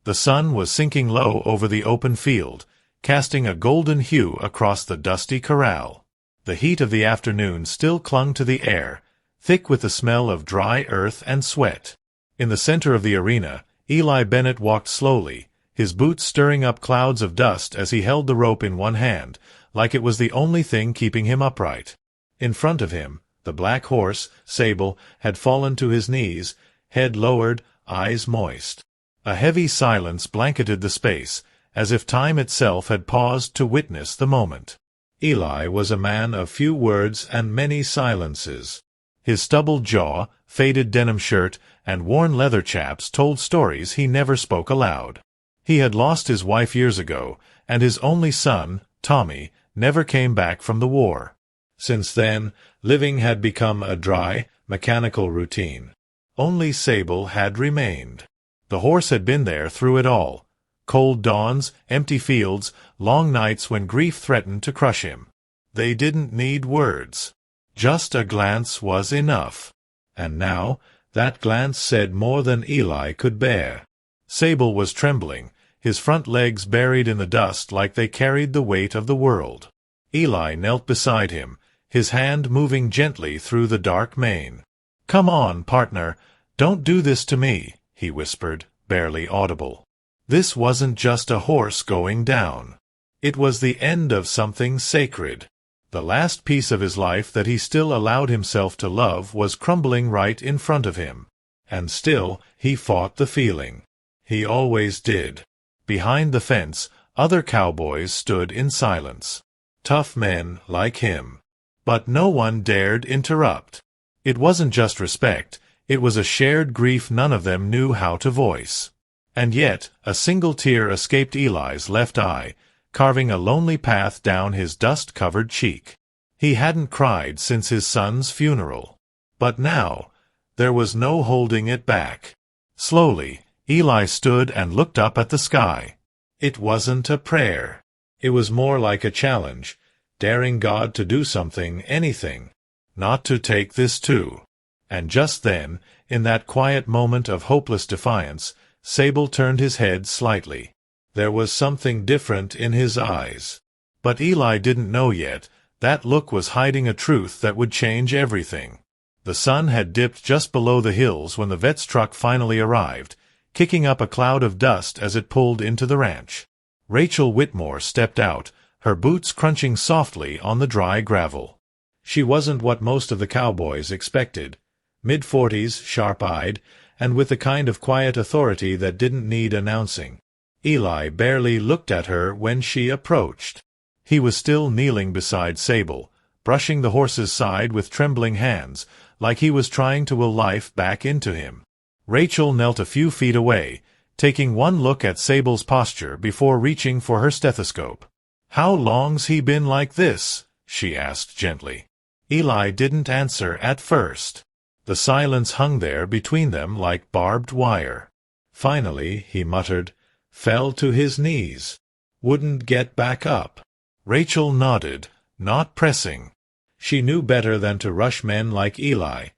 The sun was sinking low over the open field, casting a golden hue across the dusty corral. The heat of the afternoon still clung to the air, thick with the smell of dry earth and sweat. In the center of the arena, Eli Bennett walked slowly, his boots stirring up clouds of dust as he held the rope in one hand, like it was the only thing keeping him upright. In front of him, the black horse, Sable, had fallen to his knees, head lowered, eyes moist. A heavy silence blanketed the space, as if time itself had paused to witness the moment. Eli was a man of few words and many silences. His stubbled jaw, faded denim shirt, and worn leather chaps told stories he never spoke aloud. He had lost his wife years ago, and his only son, Tommy, never came back from the war. Since then, living had become a dry, mechanical routine. Only Sable had remained. The horse had been there through it all. Cold dawns, empty fields, long nights when grief threatened to crush him. They didn't need words. Just a glance was enough. And now, that glance said more than Eli could bear. Sable was trembling, his front legs buried in the dust like they carried the weight of the world. Eli knelt beside him, his hand moving gently through the dark mane. "Come on, partner, don't do this to me," he whispered, barely audible. This wasn't just a horse going down. It was the end of something sacred. The last piece of his life that he still allowed himself to love was crumbling right in front of him. And still, he fought the feeling. He always did. Behind the fence, other cowboys stood in silence. Tough men like him. But no one dared interrupt. It wasn't just respect, it was a shared grief none of them knew how to voice. And yet, a single tear escaped Eli's left eye, carving a lonely path down his dust-covered cheek. He hadn't cried since his son's funeral. But now, there was no holding it back. Slowly, Eli stood and looked up at the sky. It wasn't a prayer. It was more like a challenge, daring God to do something, anything. Not to take this too. And just then, in that quiet moment of hopeless defiance, Sable turned his head slightly. There was something different in his eyes. But Eli didn't know yet, that look was hiding a truth that would change everything. The sun had dipped just below the hills when the vet's truck finally arrived, kicking up a cloud of dust as it pulled into the ranch. Rachel Whitmore stepped out, her boots crunching softly on the dry gravel. She wasn't what most of the cowboys expected. Mid-40s, sharp-eyed, and with the kind of quiet authority that didn't need announcing. Eli barely looked at her when she approached. He was still kneeling beside Sable, brushing the horse's side with trembling hands, like he was trying to will life back into him. Rachel knelt a few feet away, taking one look at Sable's posture before reaching for her stethoscope. "How long's he been like this?" she asked gently. Eli didn't answer at first. The silence hung there between them like barbed wire. Finally, he muttered, fell to his knees. Wouldn't get back up. Rachel nodded, not pressing. She knew better than to rush men like Eli,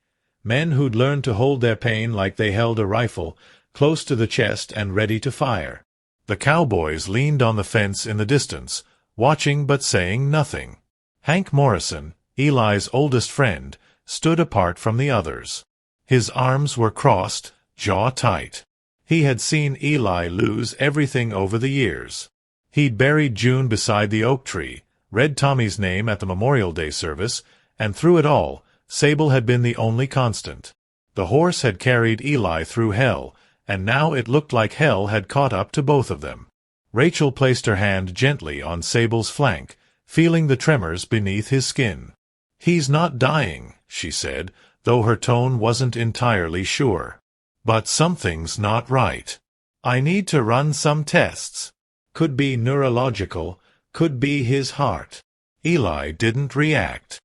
men who'd learned to hold their pain like they held a rifle, close to the chest and ready to fire. The cowboys leaned on the fence in the distance, watching but saying nothing. Hank Morrison, Eli's oldest friend, stood apart from the others. His arms were crossed, jaw tight. He had seen Eli lose everything over the years. He'd buried June beside the oak tree, read Tommy's name at the Memorial Day service, and through it all, Sable had been the only constant. The horse had carried Eli through hell, and now it looked like hell had caught up to both of them. Rachel placed her hand gently on Sable's flank, feeling the tremors beneath his skin. "He's not dying," she said, though her tone wasn't entirely sure. "But something's not right. I need to run some tests. Could be neurological, could be his heart." Eli didn't react.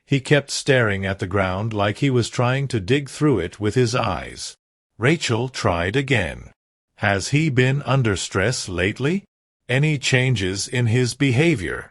He kept staring at the ground like he was trying to dig through it with his eyes. Rachel tried again. "Has he been under stress lately? Any changes in his behavior?"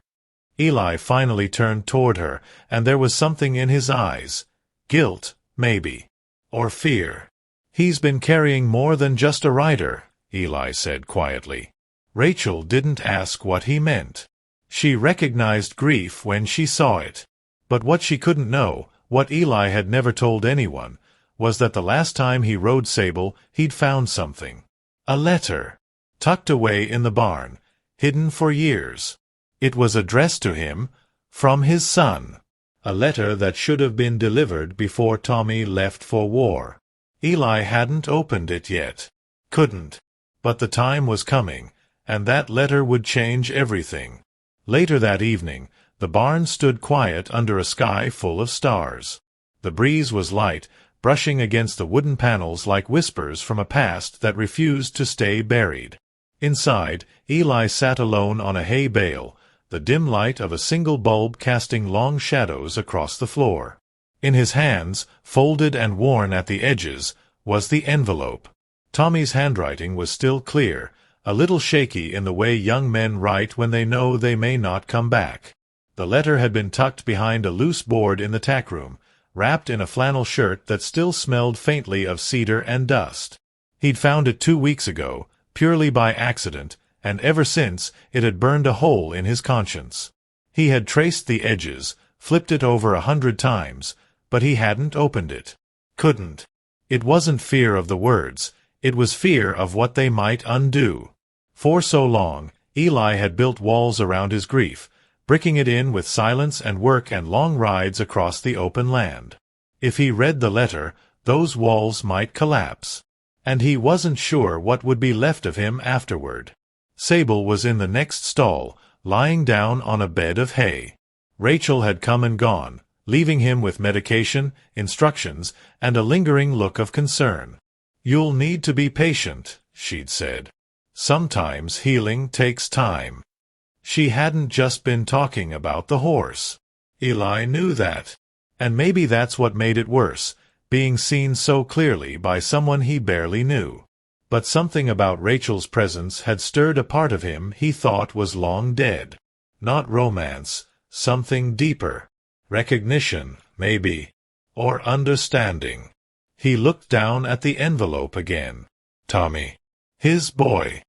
Eli finally turned toward her, and there was something in his eyes. Guilt, maybe. Or fear. "He's been carrying more than just a rider," Eli said quietly. Rachel didn't ask what he meant. She recognized grief when she saw it. But what she couldn't know, what Eli had never told anyone, was that the last time he rode Sable, he'd found something. A letter. Tucked away in the barn, hidden for years. It was addressed to him, from his son. A letter that should have been delivered before Tommy left for war. Eli hadn't opened it yet. Couldn't. But the time was coming, and that letter would change everything. Later that evening, the barn stood quiet under a sky full of stars. The breeze was light, brushing against the wooden panels like whispers from a past that refused to stay buried. Inside, Eli sat alone on a hay bale, the dim light of a single bulb casting long shadows across the floor. In his hands, folded and worn at the edges, was the envelope. Tommy's handwriting was still clear, a little shaky in the way young men write when they know they may not come back. The letter had been tucked behind a loose board in the tack room, wrapped in a flannel shirt that still smelled faintly of cedar and dust. He'd found it 2 weeks ago, purely by accident, and ever since it had burned a hole in his conscience. He had traced the edges, flipped it over 100 times, but he hadn't opened it. Couldn't. It wasn't fear of the words, it was fear of what they might undo. For so long, Eli had built walls around his grief, bricking it in with silence and work and long rides across the open land. If he read the letter, those walls might collapse. And he wasn't sure what would be left of him afterward. Sable was in the next stall, lying down on a bed of hay. Rachel had come and gone, leaving him with medication, instructions, and a lingering look of concern. "You'll need to be patient," she'd said. "Sometimes healing takes time." She hadn't just been talking about the horse. Eli knew that. And maybe that's what made it worse, being seen so clearly by someone he barely knew. But something about Rachel's presence had stirred a part of him he thought was long dead. Not romance, something deeper. Recognition, maybe. Or understanding. He looked down at the envelope again. Tommy. His boy.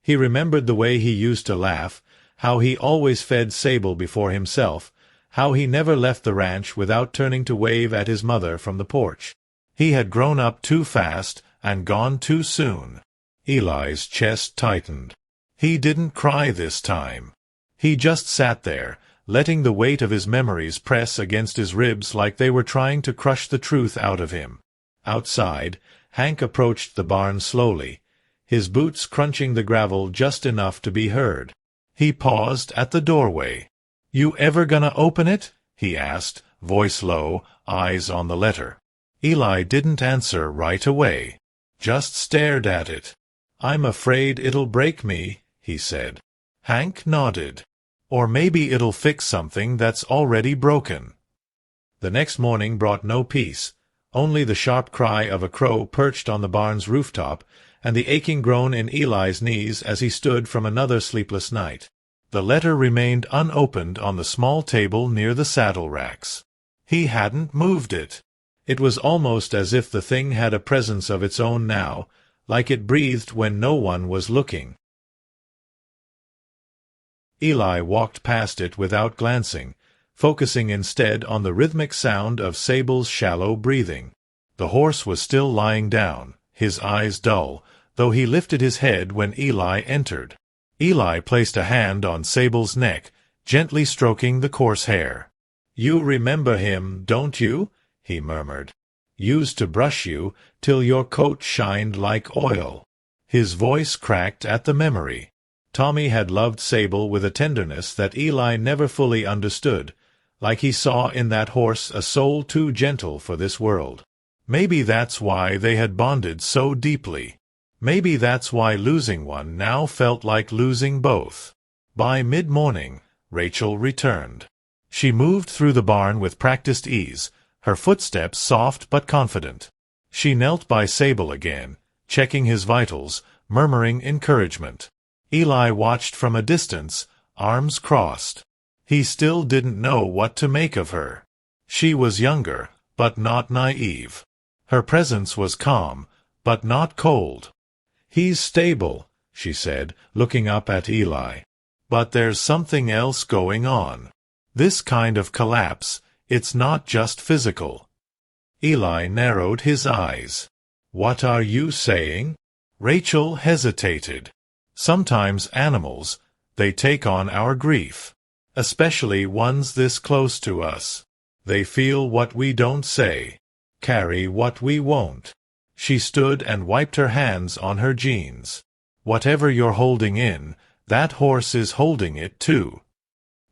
He remembered the way he used to laugh, how he always fed Sable before himself, how he never left the ranch without turning to wave at his mother from the porch. He had grown up too fast and gone too soon. Eli's chest tightened. He didn't cry this time. He just sat there, letting the weight of his memories press against his ribs like they were trying to crush the truth out of him. Outside, Hank approached the barn slowly, his boots crunching the gravel just enough to be heard. He paused at the doorway. "You ever gonna open it?" he asked, voice low, eyes on the letter. Eli didn't answer right away, just stared at it. "I'm afraid it'll break me," he said. Hank nodded. "Or maybe it'll fix something that's already broken." The next morning brought no peace, only the sharp cry of a crow perched on the barn's rooftop, and the aching groan in Eli's knees as he stood from another sleepless night. The letter remained unopened on the small table near the saddle racks. He hadn't moved it. It was almost as if the thing had a presence of its own now, like it breathed when no one was looking. Eli walked past it without glancing, focusing instead on the rhythmic sound of Sable's shallow breathing. The horse was still lying down, his eyes dull, though he lifted his head when Eli entered. Eli placed a hand on Sable's neck, gently stroking the coarse hair. "You remember him, don't you?" he murmured. "Used to brush you till your coat shined like oil." His voice cracked at the memory. Tommy had loved Sable with a tenderness that Eli never fully understood, like he saw in that horse a soul too gentle for this world. Maybe that's why they had bonded so deeply. Maybe that's why losing one now felt like losing both. By mid-morning, Rachel returned. She moved through the barn with practiced ease, her footsteps soft but confident. She knelt by Sable again, checking his vitals, murmuring encouragement. Eli watched from a distance, arms crossed. He still didn't know what to make of her. She was younger, but not naive. Her presence was calm, but not cold. "He's stable," she said, looking up at Eli. "But there's something else going on. This kind of collapse, it's not just physical." Eli narrowed his eyes. "What are you saying?" Rachel hesitated. "Sometimes animals, they take on our grief, especially ones this close to us. They feel what we don't say, carry what we won't." She stood and wiped her hands on her jeans. "Whatever you're holding in, that horse is holding it too."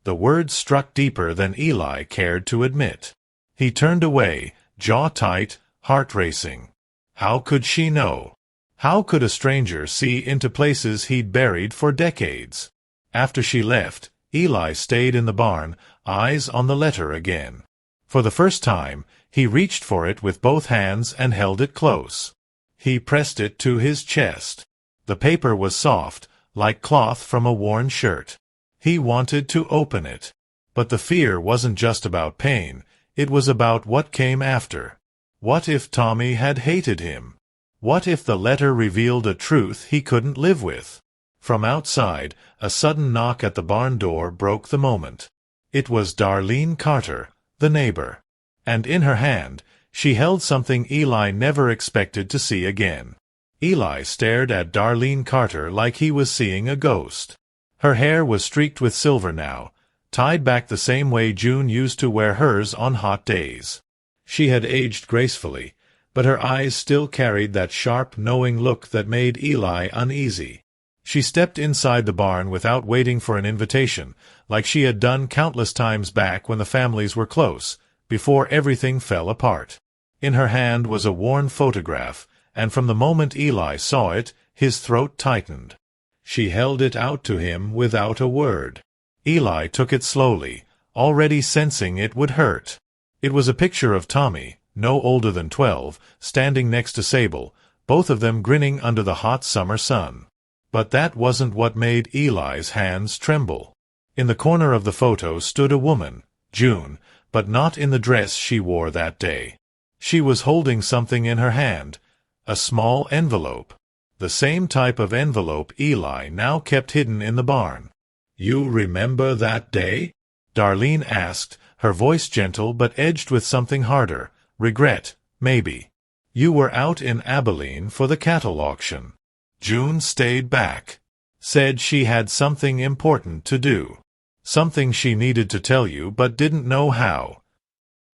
The words struck deeper than Eli cared to admit. He turned away, jaw tight, heart racing. How could she know? How could a stranger see into places he'd buried for decades? After she left, Eli stayed in the barn, eyes on the letter again. For the first time, he reached for it with both hands and held it close. He pressed it to his chest. The paper was soft, like cloth from a worn shirt. He wanted to open it. But the fear wasn't just about pain, it was about what came after. What if Tommy had hated him? What if the letter revealed a truth he couldn't live with? From outside, a sudden knock at the barn door broke the moment. It was Darlene Carter, the neighbor. And in her hand, she held something Eli never expected to see again. Eli stared at Darlene Carter like he was seeing a ghost. Her hair was streaked with silver now, tied back the same way June used to wear hers on hot days. She had aged gracefully, but her eyes still carried that sharp, knowing look that made Eli uneasy. She stepped inside the barn without waiting for an invitation, like she had done countless times back when the families were close, before everything fell apart. In her hand was a worn photograph, and from the moment Eli saw it, his throat tightened. She held it out to him without a word. Eli took it slowly, already sensing it would hurt. It was a picture of Tommy, no older than 12, standing next to Sable, both of them grinning under the hot summer sun. But that wasn't what made Eli's hands tremble. In the corner of the photo stood a woman, June, but not in the dress she wore that day. She was holding something in her hand, a small envelope. The same type of envelope Eli now kept hidden in the barn. "You remember that day?" Darlene asked, her voice gentle but edged with something harder, regret, maybe. "You were out in Abilene for the cattle auction." June stayed back. Said she had something important to do. Something she needed to tell you but didn't know how.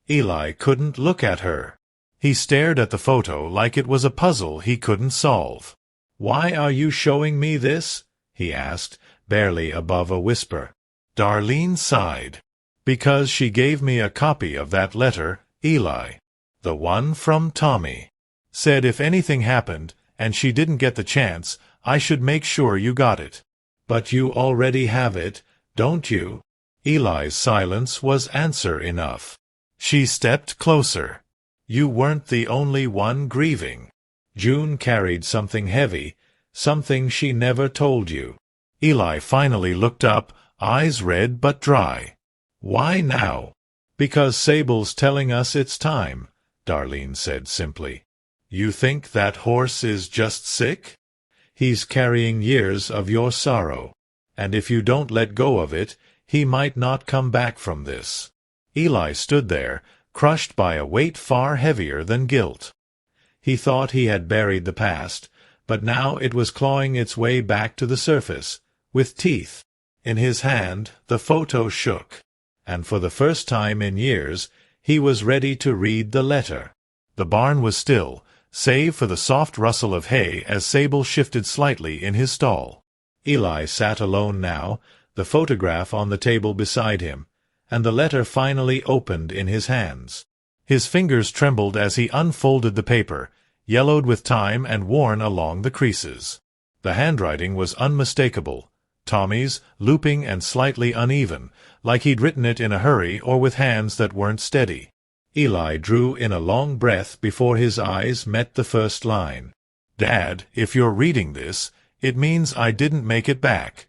Eli couldn't look at her. He stared at the photo like it was a puzzle he couldn't solve. "Why are you showing me this?" he asked, barely above a whisper. Darlene sighed. "Because she gave me a copy of that letter, Eli. The one from Tommy. Said if anything happened, and she didn't get the chance, I should make sure you got it." "But you already have it, don't you?" Eli's silence was answer enough. She stepped closer. "You weren't the only one grieving. June carried something heavy, something she never told you." Eli finally looked up, eyes red but dry. "Why now?" "Because Sable's telling us it's time," Darlene said simply. "You think that horse is just sick? He's carrying years of your sorrow, and if you don't let go of it, he might not come back from this." Eli stood there, crushed by a weight far heavier than guilt. He thought he had buried the past, but now it was clawing its way back to the surface, with teeth. In his hand, the photo shook, and for the first time in years, he was ready to read the letter. The barn was still, save for the soft rustle of hay as Sable shifted slightly in his stall. Eli sat alone now, the photograph on the table beside him, and the letter finally opened in his hands. His fingers trembled as he unfolded the paper, yellowed with time and worn along the creases. The handwriting was unmistakable, Tommy's, looping and slightly uneven, like he'd written it in a hurry or with hands that weren't steady. Eli drew in a long breath before his eyes met the first line. "Dad, if you're reading this, it means I didn't make it back."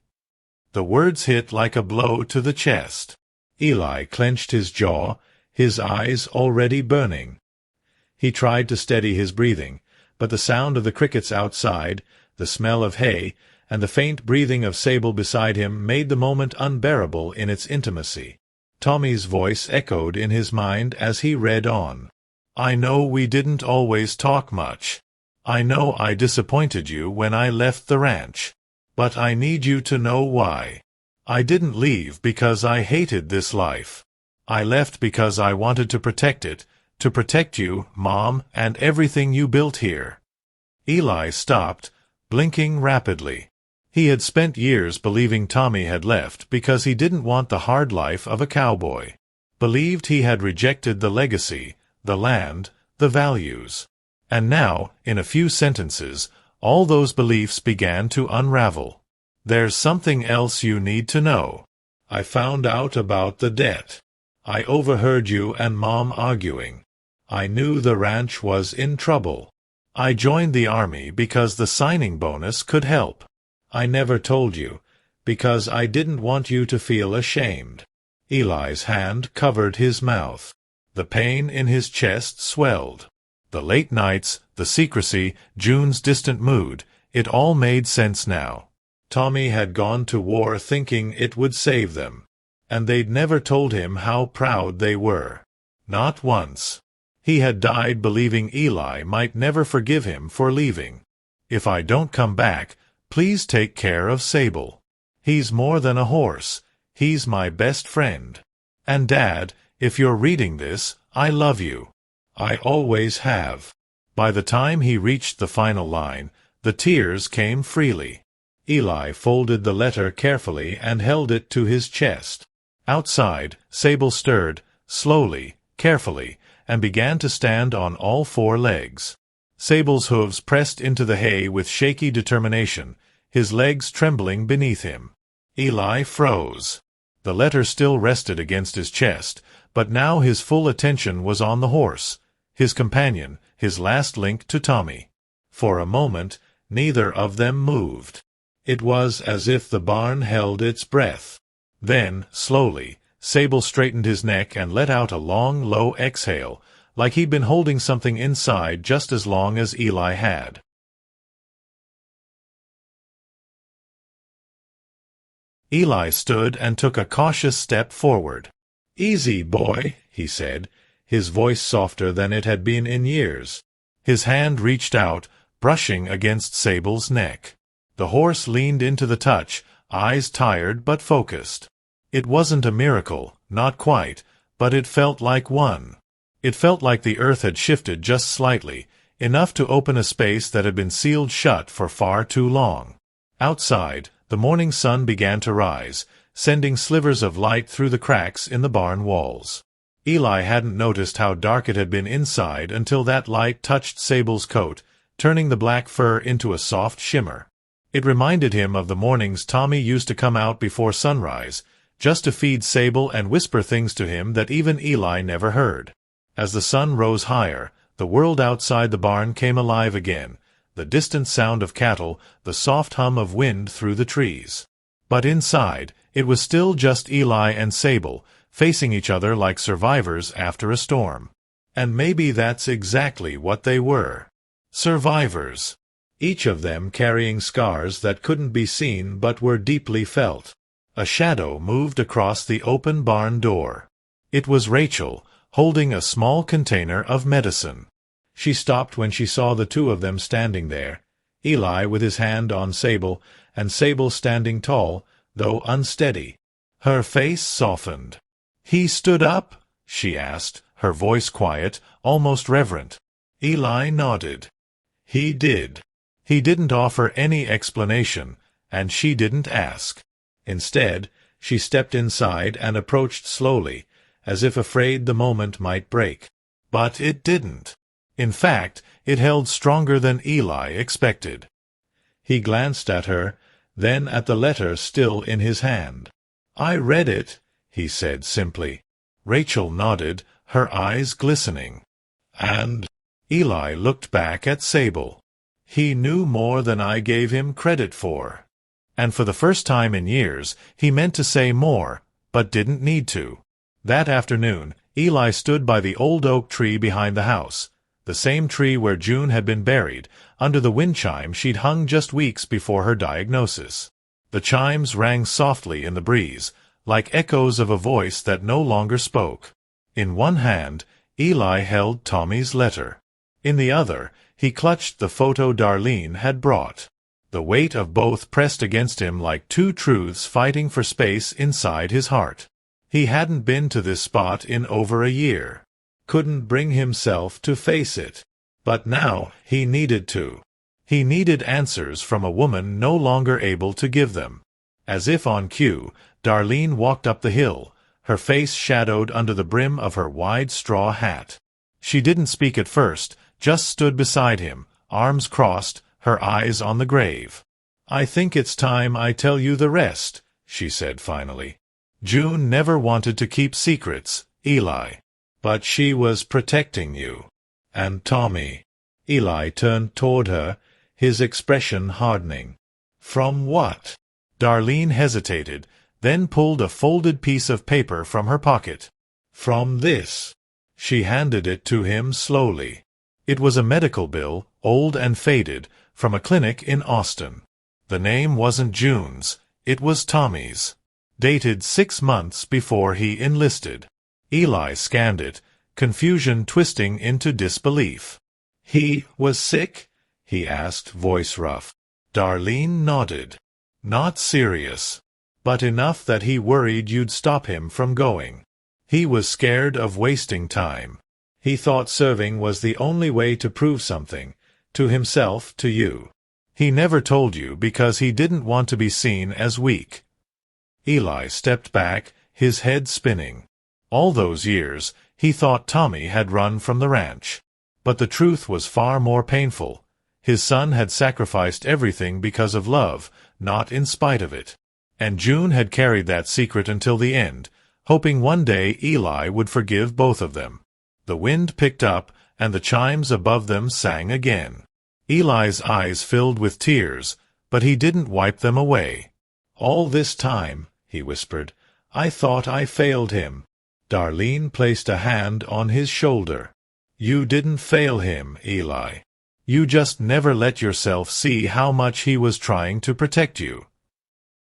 The words hit like a blow to the chest. Eli clenched his jaw, his eyes already burning. He tried to steady his breathing, but the sound of the crickets outside, The smell of hay, and the faint breathing of Sable beside him made the moment unbearable in its intimacy. Tommy's voice echoed in his mind as he read on. "I know we didn't always talk much. I know I disappointed you when I left the ranch. But I need you to know why. I didn't leave because I hated this life. I left because I wanted to protect it, to protect you, Mom, and everything you built here." Eli stopped, blinking rapidly. He had spent years believing Tommy had left because he didn't want the hard life of a cowboy. Believed he had rejected the legacy, the land, the values. And now, in a few sentences, all those beliefs began to unravel. "There's something else you need to know. I found out about the debt. I overheard you and Mom arguing. I knew the ranch was in trouble. I joined the army because the signing bonus could help. I never told you, because I didn't want you to feel ashamed." Eli's hand covered his mouth. The pain in his chest swelled. The late nights, the secrecy, June's distant mood, it all made sense now. Tommy had gone to war thinking it would save them. And they'd never told him how proud they were. Not once. He had died believing Eli might never forgive him for leaving. "If I don't come back, please take care of Sable. He's more than a horse. He's my best friend. And Dad, if you're reading this, I love you. I always have." By the time he reached the final line, the tears came freely. Eli folded the letter carefully and held it to his chest. Outside, Sable stirred, slowly, carefully, and began to stand on all four legs. Sable's hooves pressed into the hay with shaky determination, his legs trembling beneath him. Eli froze. The letter still rested against his chest, but now his full attention was on the horse, his companion, his last link to Tommy. For a moment, neither of them moved. It was as if the barn held its breath. Then, slowly, Sable straightened his neck and let out a long, low exhale, like he'd been holding something inside just as long as Eli had. Eli stood and took a cautious step forward. "Easy, boy," he said, his voice softer than it had been in years. His hand reached out, brushing against Sable's neck. The horse leaned into the touch, eyes tired but focused. It wasn't a miracle, not quite, but it felt like one. It felt like the earth had shifted just slightly, enough to open a space that had been sealed shut for far too long. Outside, the morning sun began to rise, sending slivers of light through the cracks in the barn walls. Eli hadn't noticed how dark it had been inside until that light touched Sable's coat, turning the black fur into a soft shimmer. It reminded him of the mornings Tommy used to come out before sunrise, just to feed Sable and whisper things to him that even Eli never heard. As the sun rose higher, the world outside the barn came alive again, the distant sound of cattle, the soft hum of wind through the trees. But inside, it was still just Eli and Sable, facing each other like survivors after a storm. And maybe that's exactly what they were. Survivors. Each of them carrying scars that couldn't be seen but were deeply felt. A shadow moved across the open barn door. It was Rachel, holding a small container of medicine. She stopped when she saw the two of them standing there, Eli with his hand on Sable, and Sable standing tall, though unsteady. Her face softened. "He stood up?" she asked, her voice quiet, almost reverent. Eli nodded. He did. He didn't offer any explanation, and she didn't ask. Instead, she stepped inside and approached slowly, as if afraid the moment might break. But it didn't. In fact, it held stronger than Eli expected. He glanced at her, then at the letter still in his hand. "I read it," he said simply. Rachel nodded, her eyes glistening. "And?" Eli looked back at Sable. "He knew more than I gave him credit for." And for the first time in years, he meant to say more, but didn't need to. That afternoon, Eli stood by the old oak tree behind the house. The same tree where June had been buried, under the wind chime she'd hung just weeks before her diagnosis. The chimes rang softly in the breeze, like echoes of a voice that no longer spoke. In one hand, Eli held Tommy's letter. In the other, he clutched the photo Darlene had brought. The weight of both pressed against him like two truths fighting for space inside his heart. He hadn't been to this spot in over a year. Couldn't bring himself to face it. But now he needed to. He needed answers from a woman no longer able to give them. As if on cue, Darlene walked up the hill, her face shadowed under the brim of her wide straw hat. She didn't speak at first, just stood beside him, arms crossed, her eyes on the grave. "I think it's time I tell you the rest," she said finally. "June never wanted to keep secrets, Eli. But she was protecting you. And Tommy." Eli turned toward her, his expression hardening. "From what?" Darlene hesitated, then pulled a folded piece of paper from her pocket. "From this." She handed it to him slowly. It was a medical bill, old and faded, from a clinic in Austin. The name wasn't June's, it was Tommy's. Dated 6 months before he enlisted. Eli scanned it, confusion twisting into disbelief. "He was sick?" he asked, voice rough. Darlene nodded. "Not serious. But enough that he worried you'd stop him from going. He was scared of wasting time. He thought serving was the only way to prove something, to himself, to you. He never told you because he didn't want to be seen as weak." Eli stepped back, his head spinning. All those years, he thought Tommy had run from the ranch. But the truth was far more painful. His son had sacrificed everything because of love, not in spite of it. And June had carried that secret until the end, hoping one day Eli would forgive both of them. The wind picked up, and the chimes above them sang again. Eli's eyes filled with tears, but he didn't wipe them away. "All this time," he whispered, "I thought I failed him." Darlene placed a hand on his shoulder. "You didn't fail him, Eli. You just never let yourself see how much he was trying to protect you."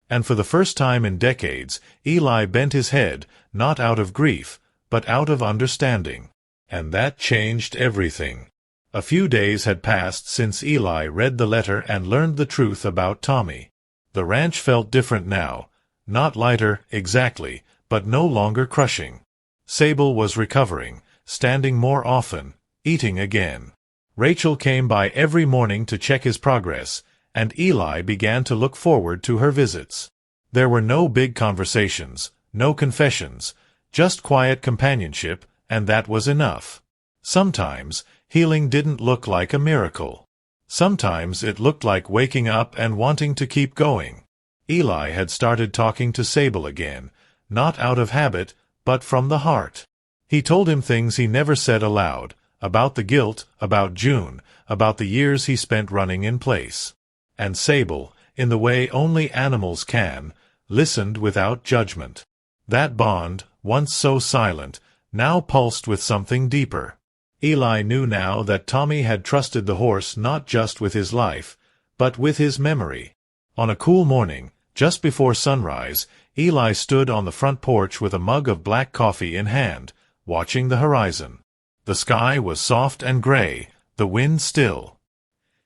And for the first time in decades, Eli bent his head, not out of grief, but out of understanding. And that changed everything. A few days had passed since Eli read the letter and learned the truth about Tommy. The ranch felt different now, not lighter, exactly, but no longer crushing. Sable was recovering, standing more often, eating again. Rachel came by every morning to check his progress, and Eli began to look forward to her visits. There were no big conversations, no confessions, just quiet companionship, and that was enough. Sometimes, healing didn't look like a miracle. Sometimes it looked like waking up and wanting to keep going. Eli had started talking to Sable again, not out of habit, but from the heart. He told him things he never said aloud, about the guilt, about June, about the years he spent running in place. And Sable, in the way only animals can, listened without judgment. That bond, once so silent, now pulsed with something deeper. Eli knew now that Tommy had trusted the horse not just with his life, but with his memory. On a cool morning, just before sunrise, Eli stood on the front porch with a mug of black coffee in hand, watching the horizon. The sky was soft and gray, the wind still.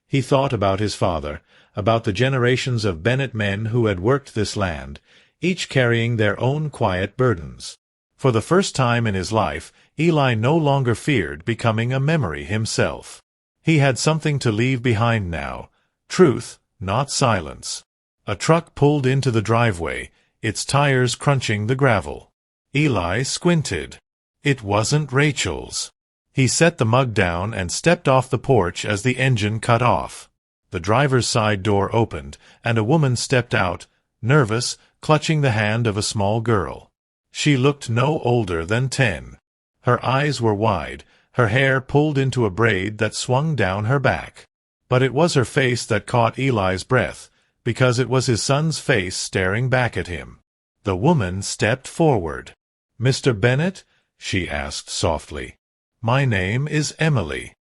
He thought about his father, about the generations of Bennett men who had worked this land, each carrying their own quiet burdens. For the first time in his life, Eli no longer feared becoming a memory himself. He had something to leave behind now, truth, not silence. A truck pulled into the driveway, its tires crunching the gravel. Eli squinted. It wasn't Rachel's. He set the mug down and stepped off the porch as the engine cut off. The driver's side door opened, and a woman stepped out, nervous, clutching the hand of a small girl. She looked no older than 10. Her eyes were wide, her hair pulled into a braid that swung down her back. But it was her face that caught Eli's breath, because it was his son's face staring back at him. The woman stepped forward. "Mr. Bennett?" she asked softly. "My name is Emily."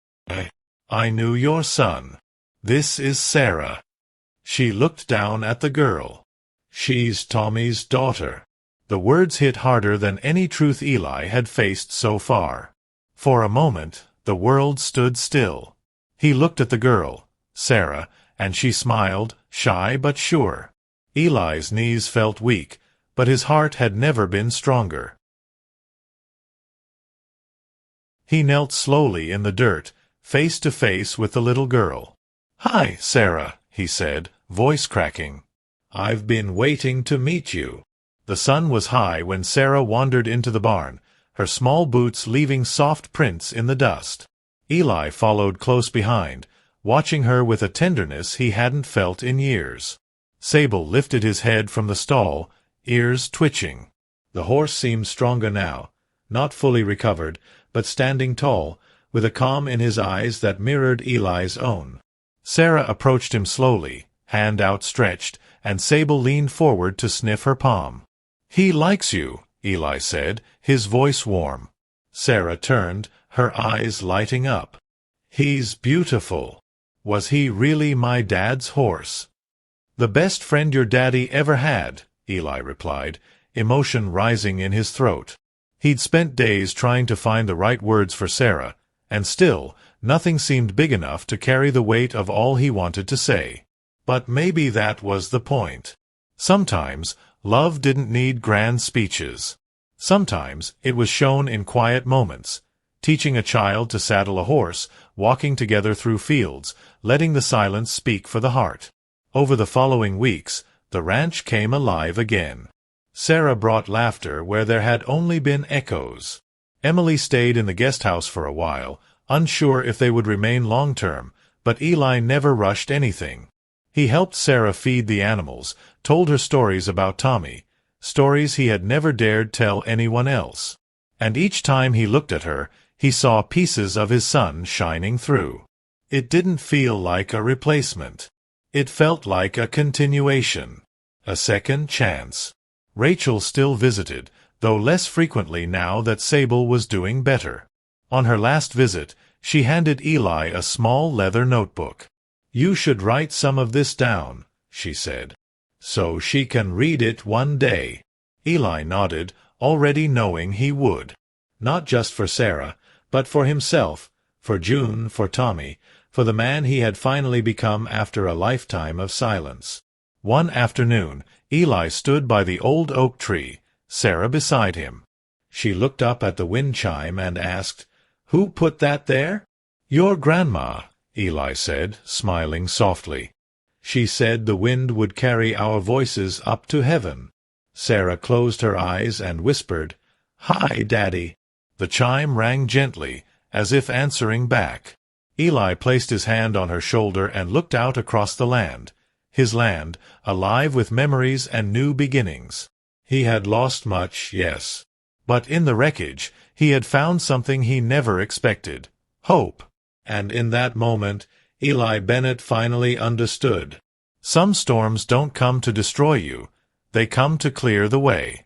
I knew your son. This is Sarah." She looked down at the girl. "She's Tommy's daughter." The words hit harder than any truth Eli had faced so far. For a moment, the world stood still. He looked at the girl, Sarah, and she smiled, shy but sure. Eli's knees felt weak, but his heart had never been stronger. He knelt slowly in the dirt, face to face with the little girl. "Hi, Sarah," he said, voice cracking. "I've been waiting to meet you." The sun was high when Sarah wandered into the barn, her small boots leaving soft prints in the dust. Eli followed close behind, watching her with a tenderness he hadn't felt in years. Sable lifted his head from the stall, ears twitching. The horse seemed stronger now, not fully recovered, but standing tall, with a calm in his eyes that mirrored Eli's own. Sarah approached him slowly, hand outstretched, and Sable leaned forward to sniff her palm. "He likes you," Eli said, his voice warm. Sarah turned, her eyes lighting up. "He's beautiful. Was he really my dad's horse?" "The best friend your daddy ever had," Eli replied, emotion rising in his throat. He'd spent days trying to find the right words for Sarah, and still, nothing seemed big enough to carry the weight of all he wanted to say. But maybe that was the point. Sometimes, love didn't need grand speeches. Sometimes, it was shown in quiet moments, teaching a child to saddle a horse, walking together through fields, letting the silence speak for the heart. Over the following weeks, the ranch came alive again. Sarah brought laughter where there had only been echoes. Emily stayed in the guest house for a while, unsure if they would remain long-term, but Eli never rushed anything. He helped Sarah feed the animals, told her stories about Tommy, stories he had never dared tell anyone else. And each time he looked at her, he saw pieces of his son shining through. It didn't feel like a replacement. It felt like a continuation, a second chance. Rachel still visited, though less frequently now that Sable was doing better. On her last visit, she handed Eli a small leather notebook. "You should write some of this down," she said, "so she can read it one day." Eli nodded, already knowing he would. Not just for Sarah, but for himself, for June, for Tommy, for the man he had finally become after a lifetime of silence. One afternoon, Eli stood by the old oak tree, Sarah beside him. She looked up at the wind chime and asked, "Who put that there?" "Your grandma," Eli said, smiling softly. "She said the wind would carry our voices up to heaven." Sarah closed her eyes and whispered, "Hi, Daddy." The chime rang gently, as if answering back. Eli placed his hand on her shoulder and looked out across the land. His land, alive with memories and new beginnings. He had lost much, yes. But in the wreckage, he had found something he never expected. Hope. And in that moment, Eli Bennett finally understood. Some storms don't come to destroy you. They come to clear the way.